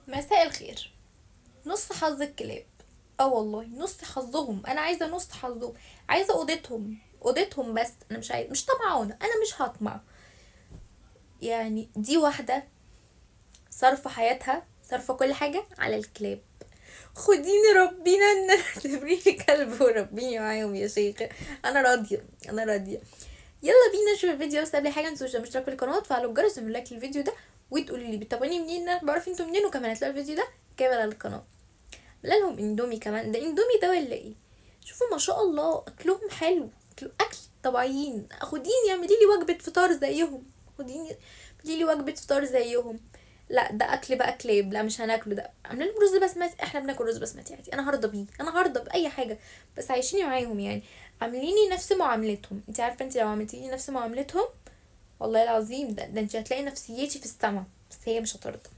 مساء الخير. نص حظ الكلاب. اه والله نص حظهم، انا عايزه نص حظهم. عايزه اوضتهم بس انا مش طمعانه، انا مش هطمع. يعني دي واحده صارفه حياتها، صارفه كل حاجه على الكلاب. خديني ربينا ان انا تبريلي كلب وربيني معاهم يا شيخ. انا راضيه، انا راضيه. يلا بينا نشوف الفيديو، بس قبل حاجه متنسوش اشتركوا في القناه وتفعلوا الجرس ومن لايك للفيديو ده، وتقولوا لي بتابعوني منين، انا بعرف انتوا منين، وكمان هتلاقوا الفيديو ده كامل على القناه. لا لهم اندومي كمان، ده اندومي ده ولا ايه؟ شوفوا ما شاء الله اكلهم حلو، اكل طبيعيين. خديني اعملي لي وجبه فطار زيهم، خديني اعملي لي وجبه فطار زيهم. لا ده اكل بقى كلاب، لا مش هناكله ده. عاملين لهم رز بسمتي، احنا بناكل رز بسمتي عادي، انا هرضى بيه، انا هرضى باي حاجه، بس عايشيني معاهم يعني. عامليني نفس معاملتهم. انت عارفه انت لو عملتيني نفس معاملتهم والله العظيم ده انت هتلاقي نفسيتي في السما، بس هي مش هترضى.